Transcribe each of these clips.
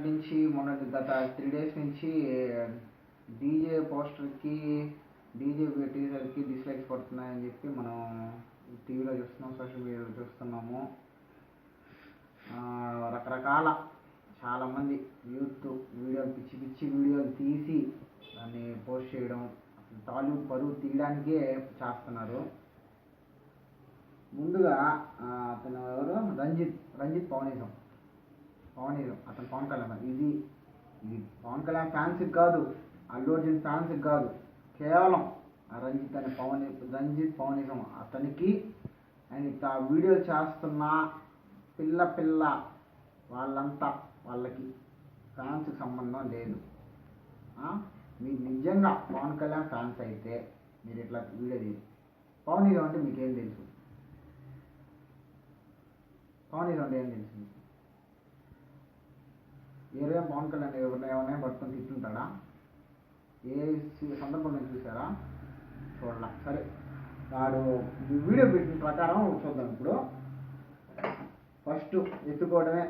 గత 3 days నుంచి DJ పోస్టర్కి DJ టీజర్కి dislikes పడుతున్నాయని చెప్పి మనం టీవీలో చూస్తున్నాం, సోషల్ మీడియాలో చూస్తున్నాము. రకరకాల చాలామంది యూత్ వీడియోలు పిచ్చి వీడియోలు తీసి దాన్ని పోస్ట్ చేయడం, టాలీవుడ్ పరువు తీయడానికే చేస్తున్నారు. ముందుగా అతను ఎవరు, రంజిత్ పవనిజం అతను పవన్ కళ్యాణ్. ఇది పవన్ కళ్యాణ్ ఫ్యాన్స్కి కాదు, అల్లు అర్జున్ ఫ్యాన్స్కి కాదు, కేవలం రంజిత్ పవనిజం అతనికి అండ్ వీడియో చేస్తున్న పిల్ల వాళ్ళకి ఫ్యాన్స్కి సంబంధం లేదు. మీరు నిజంగా పవన్ కళ్యాణ్ ఫ్యాన్స్ అయితే మీరు ఇట్లా వీడియో తీసి పవనిజం అంటే మీకేం తెలుసు? పవనిజం అంటే ఏం తెలుసు మీకు? ఏదైనా పవన్ కళ్యాణ్ ఎవరైనా పట్టుకొని తిట్టుంటాడా? ఏ సందర్భంలో చూసారా? చూడాల. సరే, వాడు వీడియో పెట్టిన ప్రకారం చూద్దాం. ఇప్పుడు ఫస్ట్ ఎత్తుకోవడమే,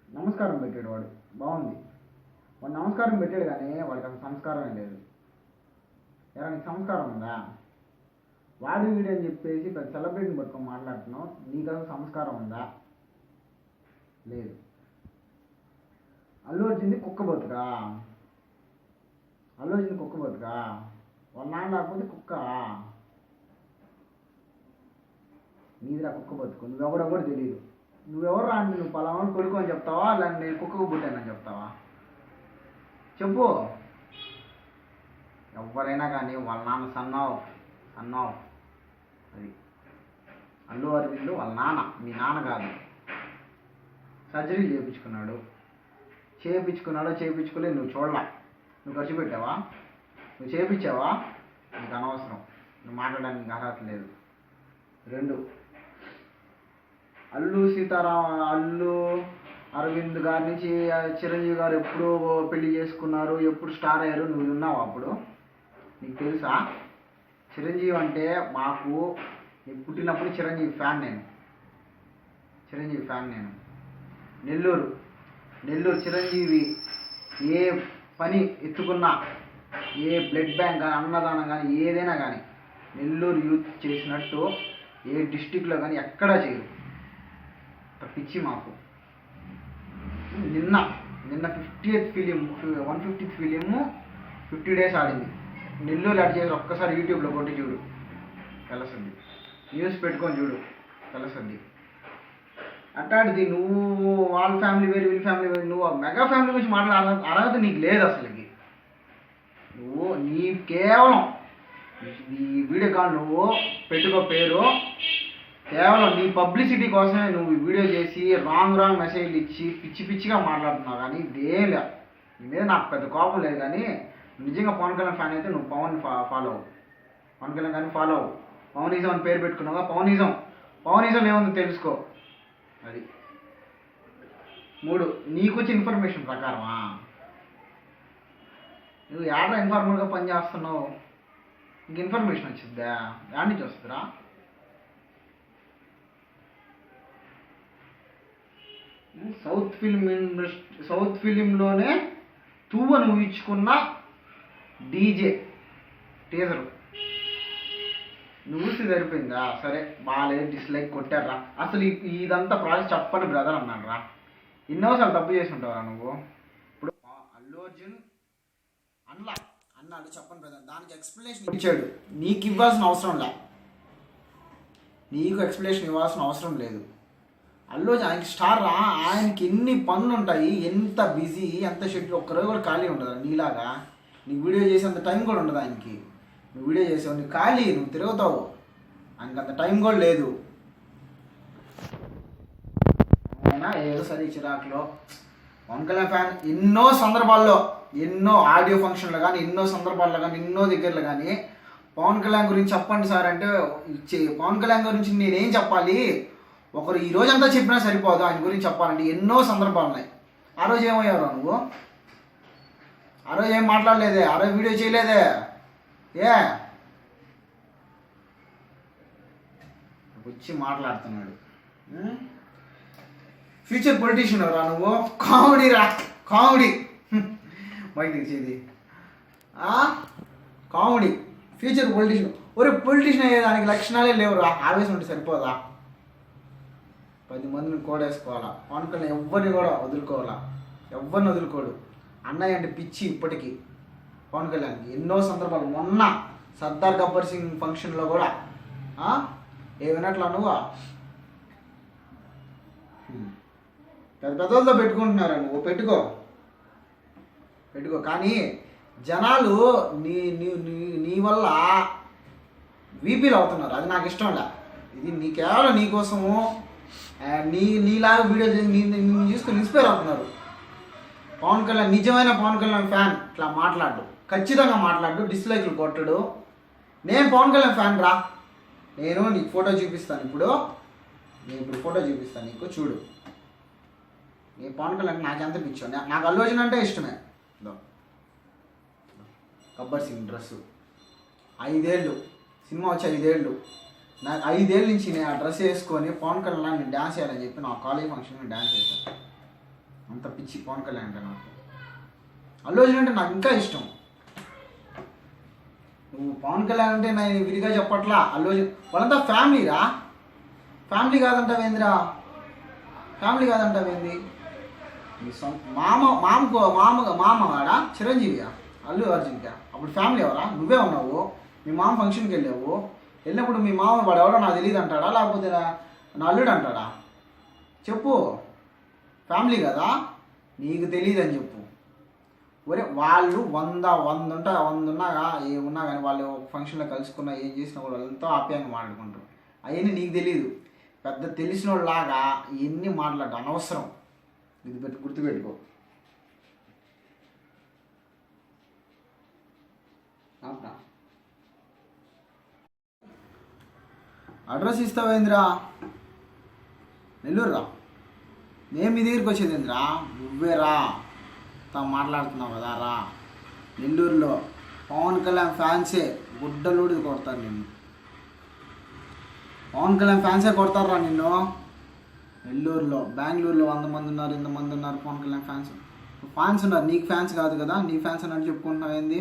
నమస్కారం పెట్టాడు వాడు, బాగుంది. వాడు నమస్కారం పెట్టాడు కానీ వాడికి అసలు సంస్కారమే లేదు. ఎలా నీకు సంస్కారం ఉందా? వాడి వీడియో అని చెప్పేసి పెద్ద సెలబ్రిటీని పట్టుకొని మాట్లాడుతున్నావు, నీకు అసలు సంస్కారం ఉందా? లేదు. అల్లు అర్జున్ది కుక్క బతుకా? వాళ్ళ నాన్న లేకపోతే కుక్క? నీదిరా కుక్క బతుకు. నువ్వెవడో కూడా తెలియదు. నువ్వెవరు అంటే నువ్వు పలానా కొడుకు అని చెప్తావా, లేదంటే నేను కుక్కకు పుట్టానని చెప్తావా? చెప్పు. ఎవరైనా కానీ వాళ్ళ నాన్న సన్నావు. అది అల్లు అరవింద్ వాళ్ళ నాన్న, మీ నాన్న కాదు. సర్జరీ చేయించుకోలేదు, నువ్వు చూడలా. నువ్వు ఖర్చు పెట్టావా? నువ్వు చేయించావా? నీకు అనవసరం, నువ్వు మాట్లాడడానికి అర్హత లేదు. 2, అల్లు అరవింద్ గారి నుంచి చిరంజీవి గారు ఎప్పుడు పెళ్లి చేసుకున్నారు, ఎప్పుడు స్టార్ అయ్యారు, నువ్వు ఉన్నావు అప్పుడు? నీకు తెలుసా? చిరంజీవి అంటే మాకు నీకు పుట్టినప్పుడు చిరంజీవి ఫ్యాన్ నేను. నెల్లూరు చిరంజీవి ఏ పని ఎత్తుకున్నా, ఏ బ్లడ్ బ్యాంక్ కానీ, అన్నదానం కానీ, ఏదైనా కానీ నెల్లూరు యూత్ చేసినట్టు ఏ డిస్టిక్లో కానీ ఎక్కడా చేయరు. పిచ్చి మాకు. నిన్న 150th ఫిలిం 50 days ఆడింది. నెల్లూరు యాడ్ చేసి ఒక్కసారి యూట్యూబ్లో కొట్టి చూడు, తెలుస్తుంది. న్యూస్ పెట్టుకొని చూడు, తెలుస్తుంది. అట్లాంటిది నువ్వు వాళ్ళ ఫ్యామిలీ వేరు, వీళ్ళ ఫ్యామిలీ వేరు, నువ్వు మెగా ఫ్యామిలీ గురించి మాట్లాడే అర్హత నీకు లేదు అసలుకి. నీ కేవలం ఈ వీడియో కాల్ నువ్వు పెట్టుకో పేరు, కేవలం నీ పబ్లిసిటీ కోసమే నువ్వు ఈ వీడియో చేసి రాంగ్ మెసేజ్లు ఇచ్చి పిచ్చిగా మాట్లాడుతున్నావు. కానీ ఇదేలే, నీ మీద నాకు పెద్ద కోపం లేదు. కానీ నిజంగా పవన్ కళ్యాణ్ ఫ్యాన్ అయితే నువ్వు ఫాలో అవ్వు. పవన్ కళ్యాణ్ కానీ ఫాలో అవ్వు. పవనిజం అని పేరు పెట్టుకున్నావా? పవనిజం ఏముందో తెలుసుకో. అది 3, నీకు వచ్చిన ఇన్ఫర్మేషన్ ప్రకారమా? నువ్వు యాడ్లో ఇన్ఫార్మర్గా పనిచేస్తున్నావు, నీకు ఇన్ఫర్మేషన్ వచ్చిద్దా? యాడ్ నుంచి వస్తుందిరా? సౌత్ ఫిలింలోనే తువ్వ నువ్వు ఇచ్చుకున్న డీజే టీజరు నువ్వు సరిపోయిందా? సరే, బాగాలేదు, డిస్లైక్ కొట్టారా? అసలు ఇదంతా ప్రాసెస్ చెప్పని బ్రదర్ అన్నాడు రా. ఎన్నోసార్లు తప్పు చేసి ఉంటావురా నువ్వు. ఇప్పుడు అల్లు అర్జున్ అన్నాడు చెప్పని బ్రదర్, దానికి ఎక్స్ప్లెనేషన్ ఇచ్చాడు. నీకు ఇవ్వాల్సిన అవసరం లేదు. అల్లు అర్జున్ ఆయనకి స్టార్ రా, ఆయనకి ఎన్ని పనులు ఉంటాయి, ఎంత బిజీ, ఎంత షెడ్యూల్, ఒక్కరోజు కూడా ఖాళీ ఉండదు. నీలాగా నీకు వీడియో చేసేంత టైం కూడా ఉండదు ఆయనకి. నువ్వు వీడియో చేసావు, నీకు ఖాళీ, నువ్వు తిరుగుతావు, ఆయనకి అంత టైం కూడా లేదు. అయినా ఏదో సరే చిరాకులో పవన్ కళ్యాణ్ ఫ్యాన్ ఎన్నో సందర్భాల్లో, ఎన్నో ఆడియో ఫంక్షన్లో కానీ, ఎన్నో సందర్భాల్లో కానీ, ఎన్నో దగ్గరలో కానీ పవన్ కళ్యాణ్ గురించి చెప్పండి సార్ అంటే, పవన్ కళ్యాణ్ గురించి నేనేం చెప్పాలి, ఒకరు ఈ రోజంతా చెప్పినా సరిపోదు, ఆయన గురించి చెప్పాలంటే ఎన్నో సందర్భాలు ఉన్నాయి. ఆ రోజు ఏమయ్యారు నువ్వు? ఆ రోజు ఏం మాట్లాడలేదే, ఆ రోజు వీడియో చేయలేదే. వచ్చి మాట్లాడుతున్నాడు. ఫ్యూచర్ పొలిటీషియన్ రా నువ్వు. కామెడీ మైక్ తెచ్చేది కామెడీ ఫ్యూచర్ పొలిటీషియన్. ఒరే పొలిటీషియన్ అయ్యేదానికి లక్షణాలే లేవురా, ఆవేశం ఉంటే సరిపోదా? 10 మందిని కోడేసుకోవాలా. పవన్ కళ్యాణ్ ఎవరిని కూడా వదులుకోవాలా, ఎవరిని వదులుకోడు. అన్నయ్య అంటే పిచ్చి ఇప్పటికీ పవన్ కళ్యాణ్కి. ఎన్నో సందర్భాలు, మొన్న సర్దార్ గబ్బర్ సింగ్ ఫంక్షన్లో కూడా ఏ వినట్లా నువ్వు పెద్ద పెద్దలతో పెట్టుకుంటున్నారా నువ్వు? పెట్టుకో కానీ జనాలు నీ నీ నీ వల్ల వీపీలు అవుతున్నారు. అది నాకు ఇష్టం లే. ఇది నీ కేవలం నీకోసము నీలాగా వీడియో చేసి నిన్ను చూసుకుని ఇన్స్పైర్ అవుతున్నారు. పవన్ కళ్యాణ్ నిజమైన పవన్ కళ్యాణ్ ఫ్యాన్ ఇట్లా మాట్లాడు, ఖచ్చితంగా మాట్లాడు, డిస్లైక్లు కొట్టడు. నేను పవన్ కళ్యాణ్ ఫ్యాన్ రా. నేను నీకు ఫోటో చూపిస్తాను ఇప్పుడు. ఫోటో చూపిస్తాను నీకు, చూడు. నేను పవన్ కళ్యాణ్ నాకు ఎంత పిచ్చాను. నాకు అల్లు అర్జున్ అంటే ఇష్టమే. గబ్బర్ సింగ్ డ్రెస్సు 5 ఏళ్ళు, సినిమా వచ్చి 5 ఏళ్ళు. నాకు 5 ఏళ్ళ నుంచి నేను ఆ డ్రెస్ వేసుకొని పవన్ కళ్యాణ్ నేను డ్యాన్స్ చేయాలని చెప్పి నా కాలేజ్ ఫంక్షన్ డ్యాన్స్ చేశాను. అంత పిచ్చి పవన్ కళ్యాణ్ అంటే నాకు. అల్లు అర్జున్ అంటే నాకు ఇంకా ఇష్టం. నువ్వు పవన్ కళ్యాణ్ అంటే నేను విడిగా చెప్పట్లా. అల్లు అర్జున్ వాళ్ళంతా ఫ్యామిలీరా. ఫ్యామిలీ కాదంటావేందిరా? ఫ్యామిలీ కాదంటావేంది? నీ మామ వాడా చిరంజీవియా అల్లు అర్జున్కా? అప్పుడు ఫ్యామిలీ ఎవరా? నువ్వే ఉన్నావు. మీ మామ ఫంక్షన్కి వెళ్ళినప్పుడు మీ మామ వాడు ఎవడో నాకు తెలియదు అంటాడా, లేకపోతే నా అల్లుడు అంటాడా? చెప్పు. ఫ్యామిలీ కదా, నీకు తెలియదు అని చెప్పు. ఒరే వాళ్ళు 100 ఉన్నాగా ఏమున్నా కానీ వాళ్ళు ఒక ఫంక్షన్లో కలుసుకున్నా ఏం చేసినా కూడా వాళ్ళంతా ఆప్యాయంగా మాట్లాడుకుంటారు. అవన్నీ నీకు తెలియదు. పెద్ద తెలిసిన వాళ్ళలాగా ఇవన్నీ మాట్లాడు అనవసరం. ఇది గుర్తుపెట్టుకో. అడ్రస్ ఇస్తావేంద్రా? నెల్లూరు రా. నేను మీ దగ్గరికి వచ్చేదేంద్రా? నువ్వే రా. మాట్లాడుతున్నావు కదా, రా. నెల్లూరులో పవన్ కళ్యాణ్ ఫ్యాన్సే గుడ్డలుడి కొడతారు నిన్ను. పవన్ కళ్యాణ్ ఫ్యాన్సే కొడతారా నిన్ను. నెల్లూరులో, బెంగళూరులో 100 మంది ఉన్నారు, 100 మంది ఉన్నారు పవన్ కళ్యాణ్ ఫ్యాన్స్ ఉన్నారు. నీకు ఫ్యాన్స్ కాదు కదా, నీ ఫ్యాన్స్ అన్నట్టు చెప్పుకుంటున్నావు ఏంది?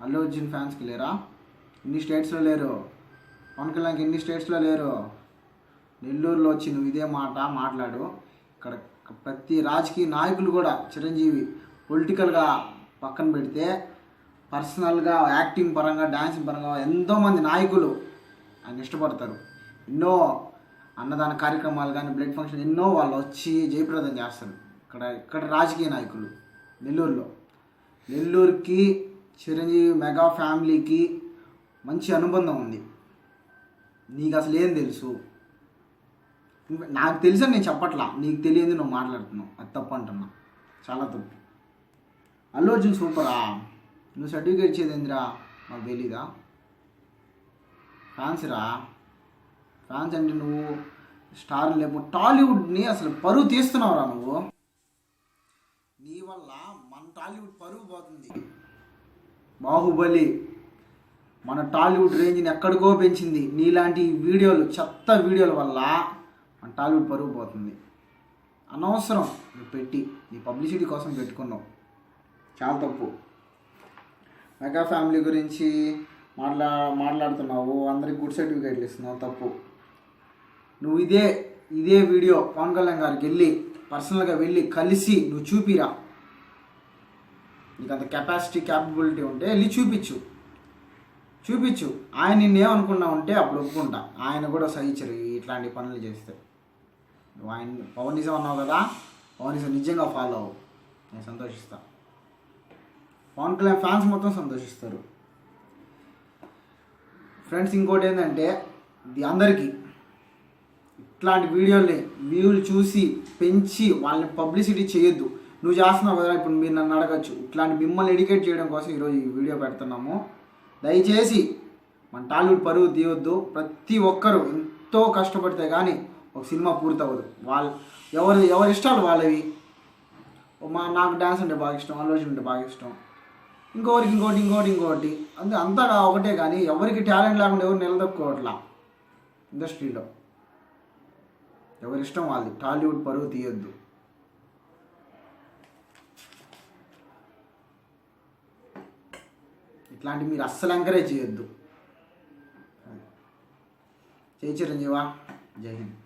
అల్లు అర్జున్ ఫ్యాన్స్కి లేరా? ఇన్ని స్టేట్స్లో లేరు. పవన్ కళ్యాణ్కి ఎన్ని స్టేట్స్లో లేరు. నెల్లూరులో వచ్చి నువ్వు ఇదే మాట్లాడు. ఇక్కడ ప్రతి రాజకీయ నాయకులు కూడా చిరంజీవి పొలిటికల్గా పక్కన పెడితే పర్సనల్గా యాక్టింగ్ పరంగా, డ్యాన్సింగ్ పరంగా ఎంతోమంది నాయకులు ఆయన ఇష్టపడతారు. ఎన్నో అన్నదాన కార్యక్రమాలు కానీ, బ్లడ్ ఫంక్షన్ ఎన్నో వాళ్ళు వచ్చి జయప్రదం చేస్తారు. ఇక్కడ రాజకీయ నాయకులు నెల్లూరుకి చిరంజీవి మెగా ఫ్యామిలీకి మంచి అనుబంధం ఉంది. నీకు అసలు ఏం తెలుసు? నాకు తెలుసని నేను చెప్పట్లా, నీకు తెలియదు నువ్వు మాట్లాడుతున్నావు. అది తప్పు అంటున్నా, చాలా తప్పు. అల్లు అర్జున్ సూపరా. నువ్వు సర్టిఫికేట్ ఇచ్చేది ఏందిరా? నాకు తెలీదా? ఫ్యాన్స్ రా. ఫ్యాన్స్ అంటే నువ్వు స్టార్ లేపు టాలీవుడ్ని అసలు పరువు తీస్తున్నావురా నువ్వు. నీ వల్ల మన టాలీవుడ్ పరువు పోతుంది. బాహుబలి మన టాలీవుడ్ రేంజ్ని ఎక్కడికో పెంచింది. నీలాంటి వీడియోలు, చెత్త వీడియోల వల్ల మన టాలీవుడ్ పరుగు పోతుంది. అనవసరం నువ్వు పెట్టి, నీ పబ్లిసిటీ కోసం పెట్టుకున్నావు. చాలా తప్పు. మెగా ఫ్యామిలీ గురించి మాట్లాడుతున్నావు, అందరికి గుడ్ సర్టిఫికేట్లు ఇస్తున్నావు. తప్పు. నువ్వు ఇదే వీడియో పవన్ కళ్యాణ్ గారికి వెళ్ళి పర్సనల్గా వెళ్ళి కలిసి నువ్వు చూపిరా. నీకు అంత క్యాపబిలిటీ ఉంటే వెళ్ళి చూపించు. ఆయన నిన్నేమనుకున్నా ఉంటే అప్పుడు ఒప్పుకుంటా. ఆయన కూడా సహించరు ఇట్లాంటి పనులు చేస్తే. నువ్వు ఆయన పవనిజం అన్నావు కదా, పవనిజం నిజంగా ఫాలో అవ్వు. నేను సంతోషిస్తా. పవన్ కళ్యాణ్ ఫ్యాన్స్ మొత్తం సంతోషిస్తారు. ఫ్రెండ్స్, ఇంకోటి ఏంటంటే ఇది అందరికీ ఇట్లాంటి వీడియోల్ని వ్యూలు చూసి పెంచి వాళ్ళని పబ్లిసిటీ చేయొద్దు. నువ్వు చేస్తున్నావు కదా, ఇప్పుడు మీరు నన్ను అడగచ్చు. ఇట్లాంటి మిమ్మల్ని ఎడ్యుకేట్ చేయడం కోసం ఈరోజు ఈ వీడియో పెడుతున్నాము. దయచేసి మన టాలీవుడ్ పరువు తీయొద్దు. ప్రతి ఒక్కరూ ఎంతో కష్టపడితే కానీ ఒక సినిమా పూర్తవ్వదు. ఎవరి ఇష్టాలు వాళ్ళవి. నాకు డ్యాన్స్ అంటే బాగా ఇష్టం, అల్లు అర్జున్ అంటే బాగా ఇష్టం, ఇంకోటి అంతా ఒకటే. కానీ ఎవరికి టాలెంట్ లేకుండా ఎవరు నిలదొక్కుకోవట్లా ఇండస్ట్రీలో. ఎవరి ఇష్టం వాళ్ళది. టాలీవుడ్ పరువు తీయొద్దు. ఇట్లాంటివి మీరు అస్సలు ఎంకరేజ్ చేయొద్దు. జై చిరంజీవా, జై హింద్.